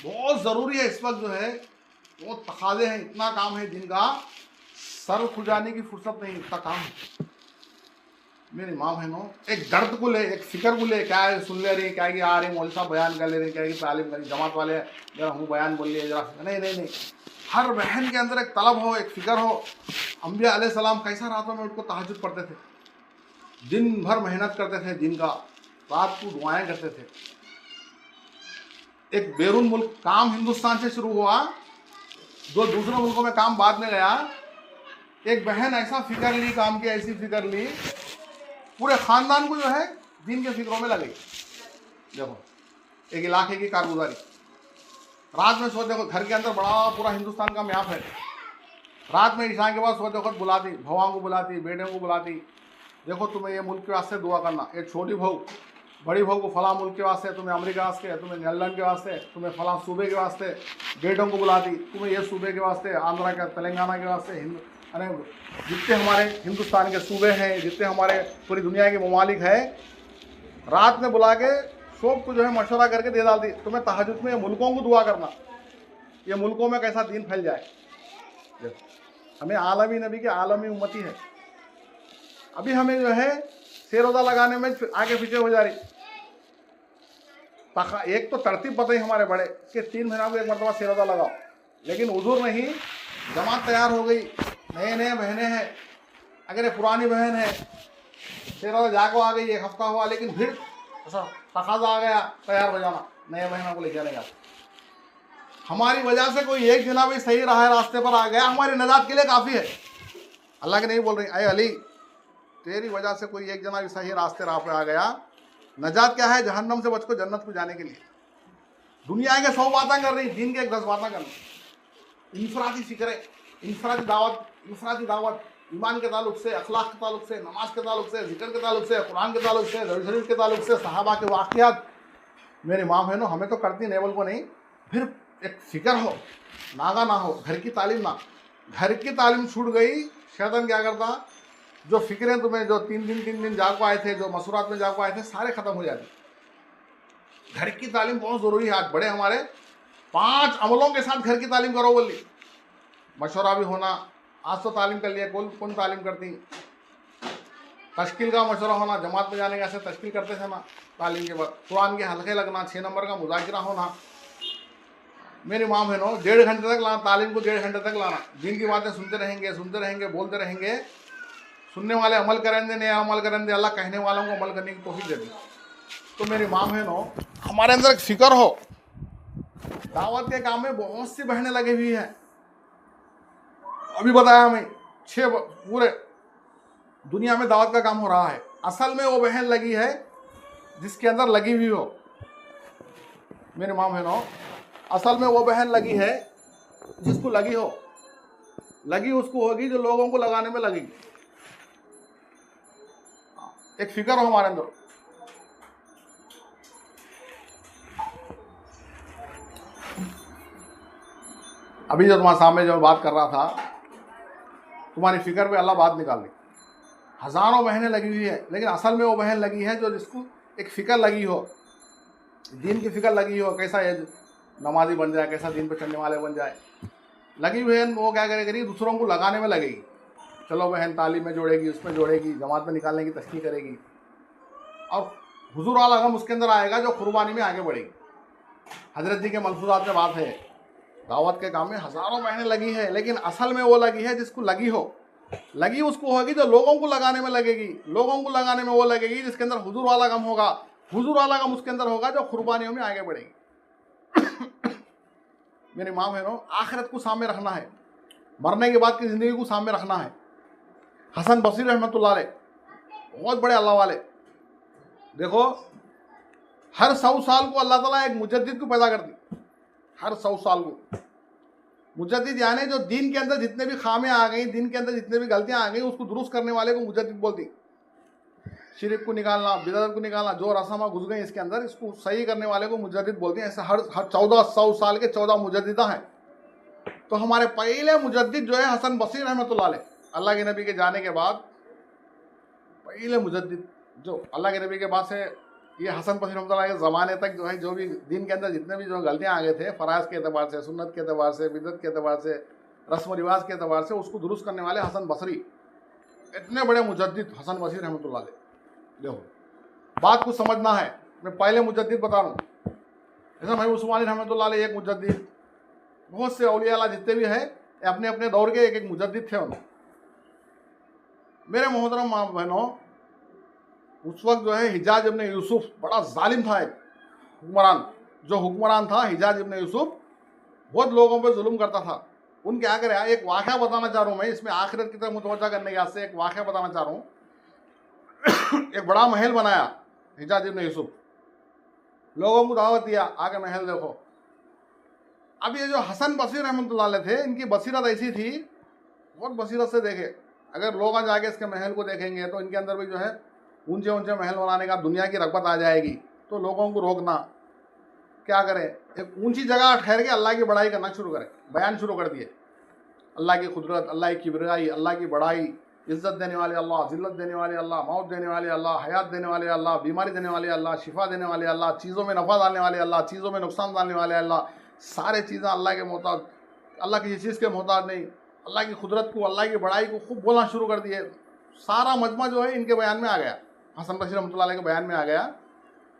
[SPEAKER 1] बहुत ज़रूरी है इस वक्त जो है, बहुत तकाज़े हैं, इतना काम है दिन का, सर खुजाने की फुर्सत नहीं, इतना काम है। मेरी माँ बहनों, एक दर्द को ले, एक फिक्र को ले, क्या है सुन ले रही, क्या कि आ रही मौलवी साहब बयान कर ले रहे, क्या कि तालीम करी जमात वाले जरा हूँ बयान बोल लिए जरा, नहीं। हर बहन के अंदर एक तलब हो, एक फिक्र हो। अंबिया अलैहिस्सलाम कैसा रातों में उनको तहज्जुद पढ़ते थे, दिन भर मेहनत करते थे, दिन का रात को दुआएं करते थे। एक बैरून मुल्क काम हिंदुस्तान से शुरू हुआ, जो दूसरे मुल्कों में काम बाद में गया। एक बहन ऐसा फिक्र ली, काम की ऐसी फिक्र ली, पूरे ख़ानदान को जो है दिन के फिक्रों में लगे। देखो एक इलाके की कारगुजारी, रात में सोते वक्त घर के अंदर बड़ा पूरा हिंदुस्तान का मैप है, रात में ईशा के बाद सोते वक्त बुलाती, भवाओं को बुलाती, बेटियों को बुलाती, देखो तुम्हें ये मुल्क के वास्ते दुआ करना, एक छोटी बहू बड़ी बहू को फलां मुल्क के वास्ते, तुम्हें अमेरिका वास्ते, तुम्हें न्यूजीलैंड के वास्ते, तुम्हें फलां सूबे के वास्ते, बेटों को बुलाती, तुम्हें ये सूबे के वास्ते, आंध्रा के, तेलंगाना के वास्ते, अरे जितने हमारे हिंदुस्तान के सूबे हैं, जितने हमारे पूरी दुनिया के ममालिक हैं, रात में बुला के सब को जो है मशवरा करके दे डालती, तुम्हें तहज्जुद में मुल्कों को दुआ करना, ये मुल्कों में कैसा दीन फैल जाए। हमें आलमी नबी के आलमी उम्मती है, अभी हमें जो है शेरोज़ा लगाने में आगे पीछे हो जा रही। एक तो तरतीब पता ही हमारे बड़े कि 3 महीना को एक मरतबा शेरोज़ा लगाओ, लेकिन हुजूर नहीं, जमात तैयार हो गई, नए बहनें हैं, अगर ये पुरानी बहन है शेरोज़ा जाको आ गई, 1 हफ्ता हुआ, लेकिन फिर ऐसा तकाजा आ गया तैयार हो जाना, नए बहनों को ले जाने का। हमारी वजह से कोई एक जना भी सही रहा है रास्ते पर आ गया, हमारी नजात के लिए काफ़ी है। अल्लाह के नहीं बोल रही, अरे अली तेरी वजह से कोई एक जना भी सही रास्ते राह पे आ गया, नजात क्या है, जहन्नम से बच को जन्नत को जाने के लिए। दुनिया के 100 बातें कर रही, दिन के 10 बातें कर रही। इंफरादी फिक्र, इंफरादी दावत, ईमान के ताल्लुक से, अखलाक के ताल्लुक से, नमाज के ताल्लुक से, जिक्र के ताल्लुक से, कुरान के ताल्लुक से, रसूल शरीफ के ताल्लुक से, सहाबा के वाक़ियात, मेरी माँ बहनों, हमें तो करती नेवल को नहीं, फिर एक फिक्र हो, नागा ना हो, घर की तालीम ना, घर की तालीम छूट गई, शैतान क्या करता, जो फिक्रें तुम्हें जो 3 दिन जाको आए थे, जो मसूरात में जाको आए थे, सारे खत्म हो जाते। घर की तालीम बहुत ज़रूरी है। आज बड़े हमारे 5 अमलों के साथ घर की तालीम करो बोली, मशवरा भी होना। आज तो तालीम कर लिया, कौन तालीम करती, तश्कील का मशवरा होना, जमात में जाने का ऐसे तश्कील करते थे ना, तालीम के बाद कुरान के हल्के लगना, 6 नंबर का मुजाकिरा होना। मेरी माँ बहनों, 1.5 घंटे तक लाना तालीम को, 1.5 घंटे तक लाना, दिन की बातें सुनते रहेंगे, बोलते रहेंगे, सुनने वाले अमल करेंगे, नहीं अमल करेंगे, अल्लाह कहने वालों को अमल करने की तौफीक दे दी। तो मेरी माँ बहनों, हमारे अंदर एक फिक्र हो, दावत के काम में बहुत सी बहनें लगी हुई हैं। अभी बताया हमें 6 पूरे दुनिया में दावत का काम हो रहा है। असल में वो बहन लगी है जिसके अंदर लगी हुई हो। मेरे माँ बहनों, असल में वो बहन लगी है जिसको लगी हो, लगी उसको होगी जो लोगों को लगाने में लगेगी। एक फिक्र हो हमारे अंदर। अभी जो तुम्हारे सामने जो बात कर रहा था, तुम्हारी फिक्र पे अल्लाह बात निकाल ली। हज़ारों बहनें लगी हुई है, लेकिन असल में वो बहन लगी है जो जिसको एक फ़िक्र लगी हो, दीन की फ़िक्र लगी हो, कैसा ये नमाजी बन जाए, कैसा दीन पर चलने वाले बन जाए। लगी बहन वो क्या करेगी, दूसरों को लगाने में लगेगी। चलो बहन तालीम में जोड़ेगी, उसमें जोड़ेगी, जमात में निकालने की तशकील करेगी, और हुजूर वाला गम उसके अंदर आएगा जो कुर्बानी में आगे बढ़ेगी। हजरत जी के मलफूजात में बात है, दावत के काम में हज़ारों बहनें लगी है, लेकिन असल में वो लगी है जिसको लगी हो। लगी उसको होगी जो लोगों को लगाने में लगेगी, लोगों को लगाने में वो लगेगी जिसके अंदर हुजूर वाला गम होगा, हुजूर वाला गम उसके अंदर होगा जो कुर्बानियों में आगे बढ़ेगी। मेरी माँ बहनों, आखिरत को सामने रखना है, मरने के बाद की ज़िंदगी को सामने रखना है। हसन बसरी रहमतुल्लाह अलैह बहुत बड़े अल्लाह वाले, देखो हर 100 साल को अल्लाह ताला एक मुजद्दिद को पैदा कर दी। हर 100 साल को मुजद्दिद, यानी जो दीन के अंदर जितने भी खामियां आ गई, दीन के अंदर जितने भी गलतियां आ गई, उसको दुरुस्त करने वाले को मुजद्दिद बोलती। शिरक को निकालना, बिदअत को निकालना, जो रस्मा घुस गई इसके अंदर, इसको सही करने वाले को मुजद्दिद बोलते हैं। ऐसे हर 1400 साल के 14 मुजद्दिदा हैं। तो हमारे पहले मुजद्दिद जो है हसन बसरी रहमतुल्लाह अलैह, अल्लाह के नबी के जाने के बाद पहले मुजद्दिद जो अल्लाह के नबी के बाद से ये हसन बसरी रहमतुल्लाह के ज़माने तक जो है, जो भी दीन के अंदर जितने भी जो गलतियाँ आ गए थे, फ़राइज़ के अतबार से, सुन्नत के अतबार से, बिदअत के अतबार से, रस्म रिवाज के अतबार से, उसको दुरुस्त करने वाले हसन बसरी, इतने बड़े मुजद्दिद हसन बसरी रहमतुल्लाह अलैह। देखो बात को समझना है, मैं पहले मुजद्दिद बता रहा हूँ। जैसे भाई उस्मानी रहमतुल्लाह अलैह एक मुजद्दिद, बहुत से औलिया अल्लाह जितने भी हैं अपने अपने दौर के एक एक मुजद्दिद थे उन्होंने। मेरे मोहतरम माँ बहनों, उस वक्त जो है हिजाज इब्न यूसुफ बड़ा जालिम था, एक हुक्मरान, जो हुक्मरान था हिजाज इब्न यूसुफ, बहुत लोगों पे जुल्म करता था। उन क्या करे, एक वाक़या बताना चाह रहा हूँ मैं, इसमें आखिरत की तरफ मुतवज्जा करने के वास्ते एक वाक़या बताना चाह रहा हूँ। एक बड़ा महल बनाया हिजाज इब्न यूसुफ, लोगों को दावत दिया, आके महल देखो। अब ये जो हसन बसरी रहमतुल्लाह अलैह थे, इनकी बसीरत ऐसी थी, बहुत बसीरत से देखे। अगर लोग आज आके इसके महल को देखेंगे तो इनके अंदर भी जो है ऊंचे ऊंचे महल बनाने का दुनिया की रग़बत आ जाएगी। तो लोगों को रोकना, क्या करें, एक ऊंची जगह ठहर के अल्लाह की बड़ाई करना शुरू करें, बयान शुरू कर दिए, अल्लाह की कुदरत, अल्लाह की किबरियाई, अल्लाह की बड़ाई, इज़्ज़त देने वाले अल्लाह, ज़िल्लत देने वाले अल्लाह, मौत देने वाले अल्लाह, हयात देने वाले अल्लाह, बीमारी देने वाले अल्लाह, शिफा देने वाले अल्लाह, चीज़ों में नफ़ा डालने वाले अल्लाह, चीज़ों में नुकसान डालने वाले अल्लाह, सारे चीज़ें अल्लाह के मोहताज, अल्लाह किसी चीज़ के मोहताज नहीं। अल्लाह की कुदरत को, अल्लाह की बड़ाई को खूब बोलना शुरू कर दिए। सारा मजमा जो है इनके बयान में आ गया, हसन बसरी रहमतुल्लाह अलैह के बयान में आ गया।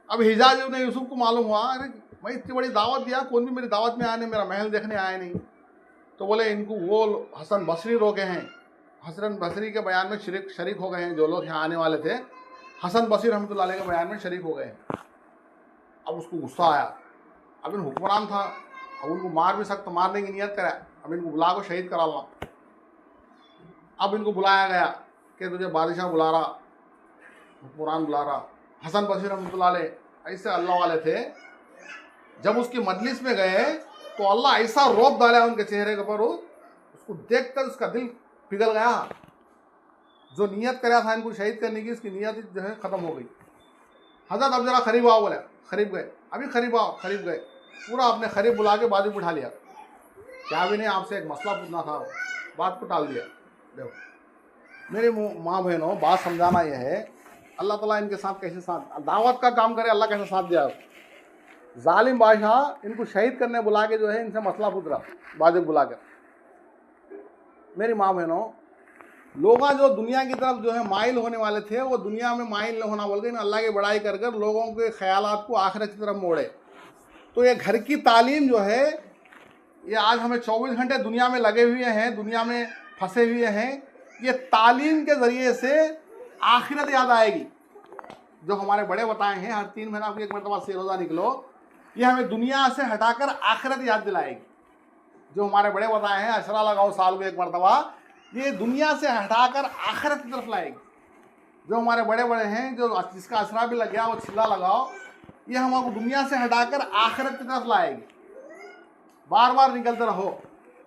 [SPEAKER 1] अब हिजाज इब्न यूसुफ को मालूम हुआ, अरे मैं इतनी बड़ी दावत दिया, कौन भी मेरी दावत में आया नहीं, मेरा महल देखने आया नहीं। तो बोले इनको वो हसन बसरी रोके हैं, हसन बसरी के बयान में शरीक हो गए हैं। जो लोग यहाँ आने वाले थे हसन बसरी रहमतुल्लाह अलैह के बयान में शरीक हो गए हैं। अब उसको गुस्सा आया, अब इन हुक्मरान था, अब उनको मार भी सकता, मारने की नियत करा, अब इनको बुला को शहीद करा ला। अब इनको बुलाया गया कि तुझे बादशाह बुला रहा, हुक्मरान बुला रहा। हसन बसरी रहमतुल्लाह अलैह ऐसे अल्लाह वाले थे, जब उसकी मजलिस में गए तो अल्लाह ऐसा रौब डाला उनके चेहरे के ऊपर, उसको देखकर उसका दिल पिघल गया। जो नियत कराया था इनको शहीद करने की, उसकी नियत जो है ख़त्म हो गई। हजरत अब जरा करीब आओ, बोला करीब गए, अभी करीब आओ, करीब गए, पूरा अपने करीब बुला के बाजू बिठा लिया। क्या भी नहीं, आपसे एक मसला पूछना था, बात को टाल दिया। देखो मेरे माँ बहनों, बात समझाना यह है, अल्लाह ताला इनके साथ कैसे साथ दावत का काम करे, अल्लाह कैसे साथ दिया। जालिम बादशाह इनको शहीद करने बुला के जो है इनसे मसला पूछ रहा, बाजू बुला कर। मेरी माँ बहनों, लोग जो दुनिया की तरफ जो है माइल होने वाले थे, वो दुनिया में माइल न होना बोल के अल्लाह की बड़ाई कर कर लोगों के ख्यालात को आखिरत की तरफ मोड़े। तो ये घर की तालीम जो है, ये आज हमें 24 घंटे दुनिया में लगे हुए हैं, दुनिया में फंसे हुए हैं। ये तालीम के ज़रिए से आखिरत याद आएगी। जो हमारे बड़े बताए हैं, हर 3 महीना की एक मरतबा से रोज़ा निकलो, ये हमें दुनिया से हटाकर आखिरत याद दिलाएगी। जो हमारे बड़े बताए हैं, अशरा लगाओ साल में एक मरतबा, ये दुनिया से हटाकर आखिरत की तरफ लाएगी। जो हमारे बड़े बड़े हैं, जो जिसका अशरा भी लग गया वो छिल्ला लगाओ, ये हमको दुनिया से हटाकर आखिरत की तरफ लाएगी। बार बार निकलते रहो,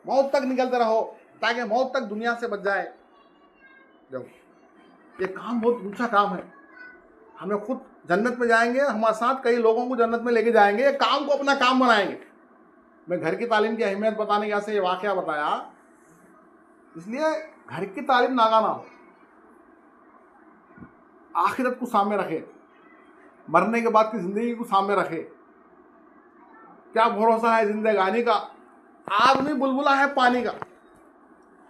[SPEAKER 1] मौत तक निकलते रहो, ताकि मौत तक दुनिया से बच जाए। जब ये काम बहुत ऊंचा काम है, हमें खुद जन्नत में जाएंगे, हमारे साथ कई लोगों को जन्नत में लेके जाएंगे। ये काम को अपना काम बनाएंगे। मैं घर की तालीम की अहमियत बताने के से ये वाक़या बताया, इसलिए घर की तालीम नागाना हो, आखिरत को सामने रखे, मरने के बाद की ज़िंदगी को सामने रखे। क्या भरोसा है जिंदगानी का, आदमी बुलबुला है पानी का।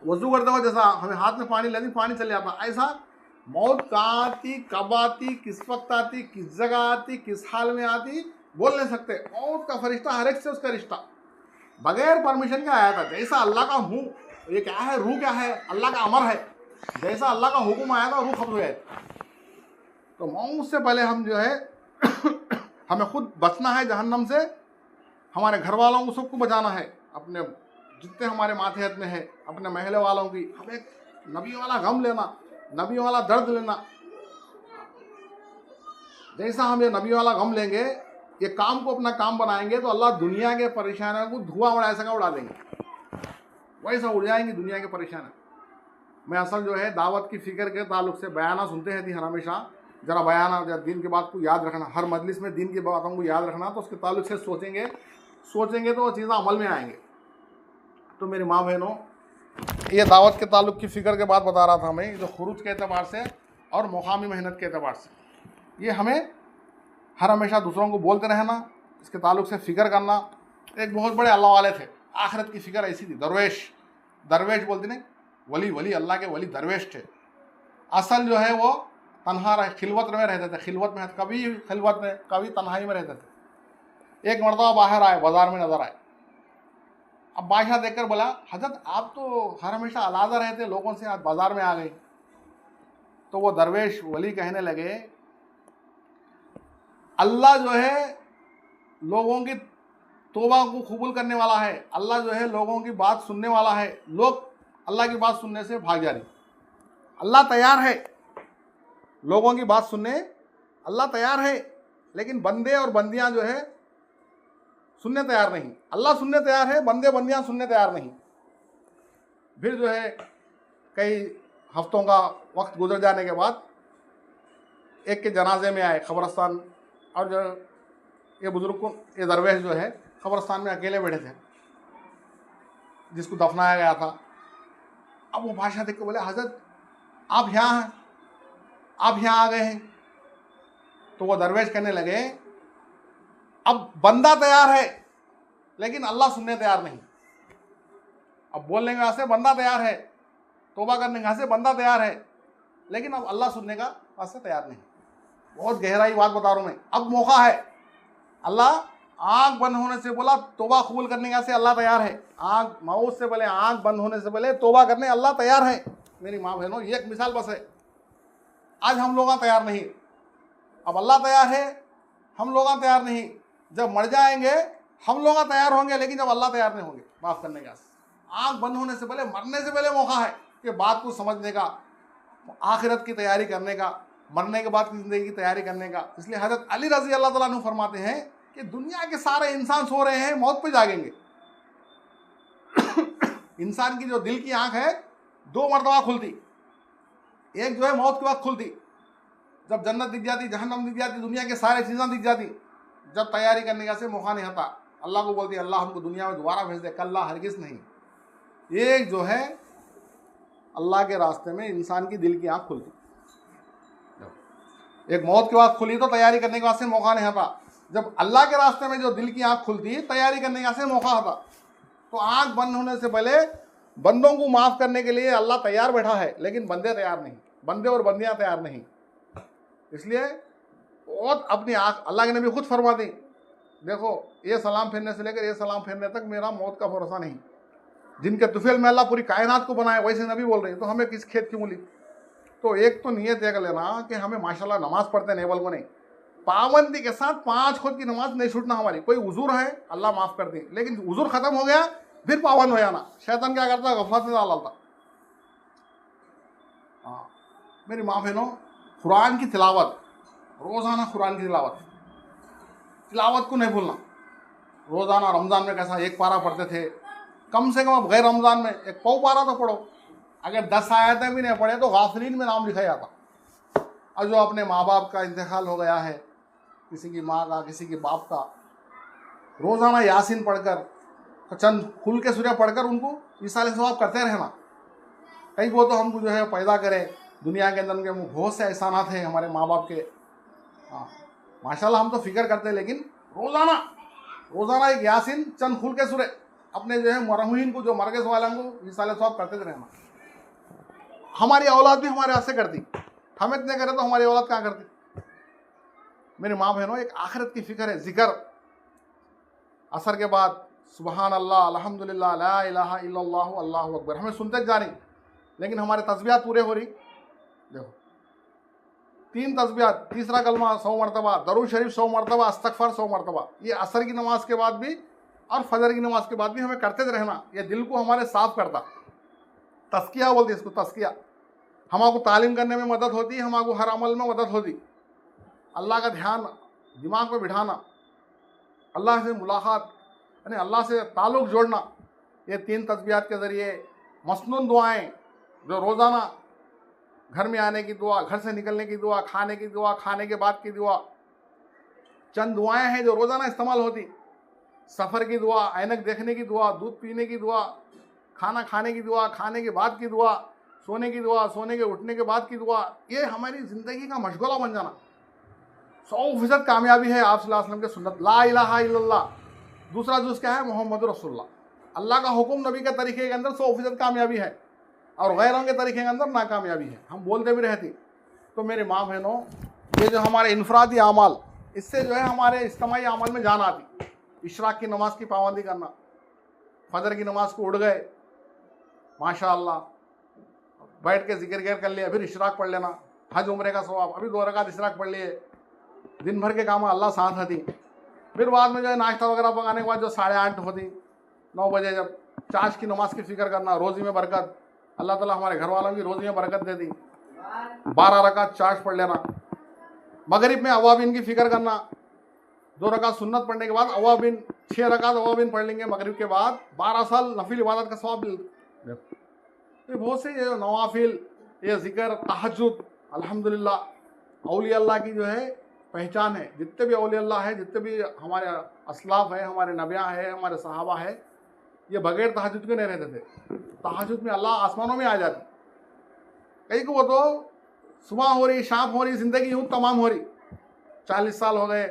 [SPEAKER 1] वजू करते हो जैसा हमें हाथ में पानी लेती, पानी चले जाता, ऐसा मौत कहाँ आती, कब आती, किस वक्त आती, किस जगह आती, किस हाल में आती, बोल नहीं सकते। मौत का फरिश्ता हर एक से उसका रिश्ता बगैर परमिशन के आया था। जैसा अल्लाह का मुँह, ये क्या है, रूह क्या है, अल्लाह का अमर है। जैसा अल्लाह का हुक्म आया था, रूह खत्म हो जाए। तो मौत से पहले हम जो है हमें खुद बचना है जहन्नम से, हमारे घर वालों को सबको बचाना है, अपने जितने हमारे मातहत में है, अपने महले वालों की। हमें नबी वाला गम लेना, नबी वाला दर्द लेना। जैसा हम ये नबी वाला गम लेंगे, ये काम को अपना काम बनाएंगे, तो अल्लाह दुनिया के परेशानियों को धुआं उड़ा ऐसा उड़ा देंगे, वैसा उड़ जाएंगी दुनिया के परेशानी। मैं असल जो है दावत की फ़िक्र के ताल्लुक से बयाना सुनते हैं थी हर हमेशा, ज़रा बयाना दीन की बात को याद रखना, हर मजलिस में दीन की बातों को याद रखना, तो उसके ताल्लुक से सोचेंगे तो वो चीज़ें अमल में आएंगे। तो मेरी माँ बहनों, ये दावत के ताल्लुक की फ़िक्र के बाद बता रहा था मैं, जो खुरूज के अतबार से और मुकामी मेहनत के अतबार से, ये हमें हर हमेशा दूसरों को बोलते रहना, इसके ताल्लुक से फ़िक्र करना। एक बहुत बड़े अल्लाह वाले थे, आखिरत की फ़िक्र ऐसी थी, दरवेश बोलते नहीं, वली अल्लाह के वली दरवेश थे। असल जो है वो तन्हा खिलवत में रहते थे, खिलवत में, कभी खिलवत में, कभी तन्हाई में रहते थे। एक मरतबा बाहर आए, बाज़ार में नज़र आए। अब बादशाह देखकर बोला, हजरत आप तो हर हमेशा अलहदा रहते लोगों से, आज बाज़ार में आ गए। तो वो दरवेश वली कहने लगे, अल्लाह जो है लोगों की तौबा को कबूल करने वाला है, अल्लाह जो है लोगों की बात सुनने वाला है। लोग अल्लाह की बात सुनने से भाग जा रही। अल्लाह तैयार है लोगों की बात सुनने, अल्लाह तैयार है, लेकिन बंदे और बंदियां जो है सुनने तैयार नहीं। अल्लाह सुनने तैयार है, बंदे बंदियां सुनने तैयार नहीं। फिर जो है कई हफ्तों का वक्त गुजर जाने के बाद एक के जनाजे में आए कब्रस्तान, और जो ये बुजुर्ग को, ये दरवेश जो है कब्रस्तान में अकेले बैठे थे, जिसको दफनाया गया था। अब वो बादशाह देख के बोले, हजरत आप यहाँ हैं, आप यहाँ आ गए हैं। तो वो दरवेश कहने लगे, अब बंदा तैयार है लेकिन अल्लाह सुनने तैयार नहीं। अब बोलने का से बंदा तैयार है, तौबा करने का से बंदा तैयार है, लेकिन अब अल्लाह सुनने का वास्ते तैयार नहीं। बहुत गहराई बात बता रहा हूँ मैं। अब मौका है, अल्लाह आँख बंद होने से बोला तौबा कबूल करने का से अल्लाह तैयार है। आँख मौत से पहले, आँख बंद होने से पहले तौबा करने अल्लाह तैयार है। मेरी माँ बहनों, ये एक मिसाल बस है। आज हम लोग तैयार नहीं, अब अल्लाह तैयार है, हम लोग तैयार नहीं। जब मर जाएंगे हम लोग तैयार होंगे, लेकिन जब अल्लाह तैयार नहीं होंगे माफ़ करने का। आँख बंद होने से पहले, मरने से पहले मौका है कि बात को समझने का, आखिरत की तैयारी करने का, मरने के बाद की ज़िंदगी की तैयारी करने का। इसलिए हज़रत अली रज़ी अल्लाह तआला अन्हु फरमाते हैं कि दुनिया के सारे इंसान सो रहे हैं, मौत पे जागेंगे। इंसान की जो दिल की आँख है 2 मरतबा खुलती, एक जो है मौत के बाद खुलती, जब जन्नत दिख जाती, जहन्नम दिख जाती, दुनिया के सारे चीज़ें दिख जाती, जब तैयारी करने का से मौका नहीं आता, अल्लाह को बोलती अल्लाह हमको दुनिया में दोबारा भेज दे, कल्ला हरगिज़ नहीं। ये जो है अल्लाह के रास्ते में इंसान की दिल की आँख खुलती, एक मौत के बाद खुली तो तैयारी करने के वास्ते मौका नहीं आता। जब अल्लाह के रास्ते में जो दिल की आँख खुलती, तैयारी करने का से मौका आता। तो आँख बंद होने से पहले बंदों को माफ़ करने के लिए अल्लाह तैयार बैठा है, लेकिन बंदे तैयार नहीं, बंदे और बंदियाँ तैयार नहीं। इसलिए बहुत अपनी आँख, अल्लाह के नबी खुद फरमा दी, देखो ये सलाम फेरने से लेकर ये सलाम फेरने तक मेरा मौत का भरोसा नहीं। जिनके तुफेल में अल्लाह पूरी कायनात को बनाए, वैसे नबी बोल रहे हैं, तो हमें किस खेत की मूली। तो एक तो नियत कर लेना कि हमें माशाल्लाह नमाज पढ़ते नहीं, को नहीं, पाबंदी के साथ 5 खुद की नमाज नहीं छूटना हमारी। कोई उजूर है अल्लाह माफ़ कर दी, लेकिन उजूर ख़त्म हो गया फिर पाबंद हो जाना। शैतान क्या करता, गफलत में डालता। हाँ मेरी माँ बहनों, कुरान की तिलावत, रोज़ाना कुरान की तिलावत को नहीं भूलना। रोज़ाना रमज़ान में कैसा 1 पारा पढ़ते थे, कम से कम अब गैर रमज़ान में 1 पौ पारा तो पढ़ो। अगर 10 आयतें भी नहीं पढ़े तो गाफिलीन में नाम लिखा जाता। और जो अपने माँ बाप का इंतकाल हो गया है, किसी की माँ का, किसी के बाप का, रोज़ाना यासीन पढ़कर, चंद खुल के सूर्य पढ़कर उनको इसाले सवाब करते रहना। कहीं वो तो हमको जो है पैदा करे दुनिया के अंदर, उनके बहुत से एहसानात हैं हमारे माँ बाप के। हाँ माशाल्लाह हम तो फिक्र करते हैं, लेकिन रोज़ाना एक यासीन, चंद खुल के सूर्य अपने जो है मरहुमीन को, जो मरगज़ वालों को इसाले सवाब करते रहना। हमारी औलाद भी हमारे हाथ से करती, हम इतने करें तो हमारी औलाद कहाँ करती। मेरी माँ बहनों, एक आखिरत की फिक्र है। जिक्र असर के बाद सुबहान अल्लाह, अल्हम्दुलिल्लाह, ला इलाहा इल्लल्लाहु अल्लाहु अकबर हमें सुनते जा रही, लेकिन हमारे तस्बीहात पूरे हो रही। देखो 3 तस्बीहात, तीसरा कलमा 100 मरतबा, दरूद शरीफ 100 मरतबा, इस्तगफार 100 मरतबा, ये असर की नमाज के बाद भी और फजर की नमाज के बाद भी हमें करते रहना। ये दिल को हमारे साफ करता, तस्किया बोलते हैं इसको, तस्किया। हमारे तालीम करने में मदद होती, हमारे हर अमल में मदद होती। अल्लाह का ध्यान दिमाग में बिठाना, अल्लाह से मुलाकात, यानी अल्लाह से ताल्लुक़ जोड़ना, ये 3 तस्बीहात के ज़रिए मसनून दुआएं, जो रोज़ाना घर में आने की दुआ, घर से निकलने की दुआ, खाने की दुआ, खाने के बाद की दुआ, चंद दुआएं हैं जो रोज़ाना इस्तेमाल होती। सफ़र की दुआ, ऐनक देखने की दुआ, दूध पीने की दुआ, खाना खाने की दुआ, खाने के बाद की दुआ, सोने की दुआ, सोने के उठने के बाद की दुआ, ये हमारी ज़िंदगी का मशगला बन जाना। 100% कामयाबी है आप सल्लल्लाहु अलैहि वसल्लम के सुन्नत, ला इलाहा इल्लल्लाह। दूसरा जुज़ क्या है, मोहम्मद रसूलुल्लाह। अल्लाह का हुक्म, नबी के तरीके के अंदर 100% कामयाबी है, और गैरों के तरीके के अंदर नाकामयाबी है। हम बोलते भी रहती। तो मेरे माँ बहनों, ये जो हमारे इनफरादी आमाल, इससे जो है हमारे इज्तिमाई आमाल में जान आती। इशराक की नमाज की पाबंदी करना, फजर की नमाज को उड़ गए, माशाअल्लाह बैठ के जिक्र कर लिया, फिर इशराक पढ़ लेना, हज उम्रे का सवाब, अभी 2 रकात इशराक पढ़ लिए, दिन भर के काम अल्लाह साथ हती। फिर बाद में जो है नाश्ता वगैरह पकाने के बाद जो 8:30 होती, 9 बजे जब चाश की नमाज की फ़िक्र करना, रोज़ी में बरकत, अल्लाह ताला हमारे घर वालों की रोज़ी में बरकत दे दी। 12 रकात चाश पढ़ लेना। मगरिब में अवाबिन की फ़िक्र करना, 2 रकात सुन्नत पढ़ने के बाद अवाबिन, 6 रकात अवाबिन पढ़ लेंगे मगरिब के बाद, 12 साल नफिल इबादत का सवाब मिलता। तो बहुत से ये नवाफिल, ये ज़िक्र, तहज्जुद, अल्हम्दुलिल्लाह औलिया अल्लाह की जो है पहचान है। जितने भी औलिया अल्लाह है, जितने भी हमारे असलाफ हैं, हमारे नबियाँ हैं, हमारे सहाबा है, ये बगैर तहज्जुद के नहीं रहते थे। तहज्जुद में अल्लाह आसमानों में आ जाती। कहीं को वो तो सुबह हो रही, शाम हो रही, ज़िंदगी यूँ तमाम हो रही, 40 साल हो गए,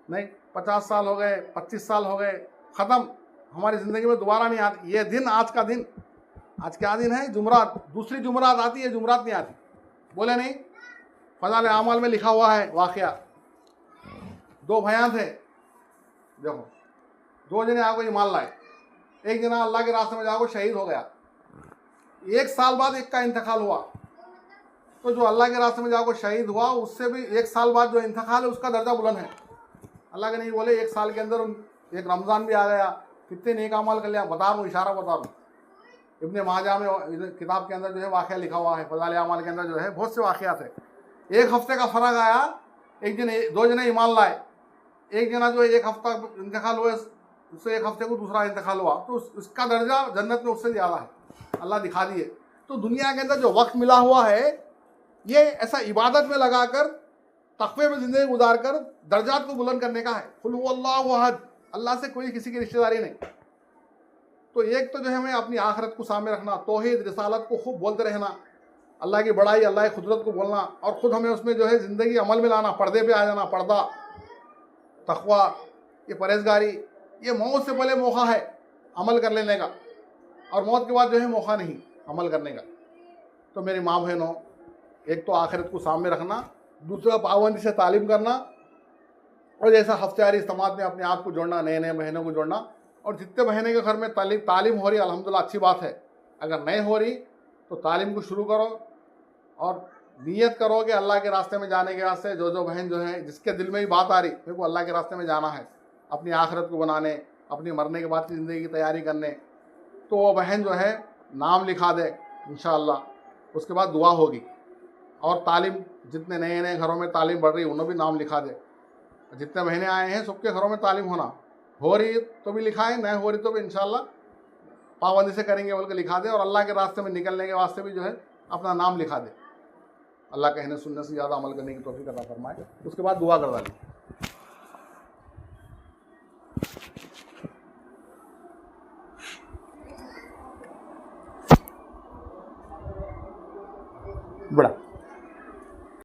[SPEAKER 1] नहीं 50 साल हो गए, 25 साल हो गए, ख़त्म, हमारी ज़िंदगी में दोबारा नहीं आती। ये दिन, आज का दिन, आज क्या दिन है, जुमरात, दूसरी जुमरात आती है, जुमरात नहीं आती। बोले नहीं, फज़ाइल आमाल में लिखा हुआ है वाक़या, 2 भैया थे। देखो 2 जने आगे ईमान लाए, एक जना अल्लाह के रास्ते में जाकर शहीद हो गया। 1 साल बाद एक का इंतकाल हुआ। तो जो अल्लाह के रास्ते में जाकर शहीद हुआ, उससे भी 1 साल बाद जो इंतकाल है उसका दर्जा बुलंद है। अल्लाह के नहीं बोले 1 साल के अंदर एक रमज़ान भी आ गया, कितने नेक अमाल कर लिया, बता रहा हूँ, इशारा बता रहा हूँ। इब्ने माजा में किताब के अंदर जो है वाक़या लिखा हुआ है, फज़ाइल आमाल के अंदर जो है बहुत से वाक़यात है। 1 हफ्ते का फ़र्क आया, एक जने 2 जने ईमान लाए, एक जना जो है 1 हफ्ता इंतकाल हुआ, उससे 1 हफ्ते को दूसरा इंतकाल हुआ, तो उसका दर्जा जन्नत में उससे ज़्यादा है, अल्लाह दिखा दिए। तो दुनिया के अंदर जो वक्त मिला हुआ है, ये ऐसा इबादत में लगाकर तकवे में ज़िंदगी गुजार कर दर्जात को बुलंद करने का है। कुल हुवल्लाहु अहद, अल्लाह से कोई किसी की रिश्तेदारी नहीं। तो एक तो जो है हमें अपनी आखिरत को सामने रखना, तौहीद रिसालत को खूब बोलते रहना, अल्लाह की बड़ाई अल्लाह की कुदरत को बोलना, और ख़ुद हमें उसमें जो है ज़िंदगी अमल में लाना, पर्दे पे आ जाना, पर्दा, तकवा, ये परहेजगारी, ये मौत से पहले मौका है अमल कर लेने का, और मौत के बाद जो है मौका नहीं अमल करने का। तो मेरी माँ बहनों, एक तो आखिरत को सामने रखना, दूसरा पाबंदी से तालीम करना, और जैसा हफ्तेवारी इज्तिमात में अपने आप को जोड़ना, नए नए बहनों को जोड़ना। और जितने बहनें के घर में तालीम हो रही है अल्हम्दुलिल्लाह अच्छी बात है, अगर नहीं हो रही तो तालीम को शुरू करो और नियत करो कि अल्लाह के रास्ते में जाने के वास्ते जो बहन जो है जिसके दिल में भी बात आ रही मेरे को अल्लाह के रास्ते में जाना है, अपनी आखिरत को बनाने, अपनी मरने के बाद की ज़िंदगी की तैयारी करने, तो वो बहन जो है नाम लिखा दे इंशाअल्लाह, उसके बाद दुआ होगी। और तालीम, जितने नए नए घरों में तालीम बढ़ रही है उन्हें भी नाम लिखा दे। जितने महीने आए हैं सबके घरों में तालीम हो रही तो भी लिखाएं, नहीं हो रही तो भी इंशाअल्लाह पाबंदी से करेंगे बोल के लिखा दे, और अल्लाह के रास्ते में निकलने के वास्ते भी जो है अपना नाम लिखा दे। अल्लाह कहने सुनने से ज़्यादा अमल करने की तौफीक अता फरमाए। उसके बाद दुआ कर डालें। बड़ा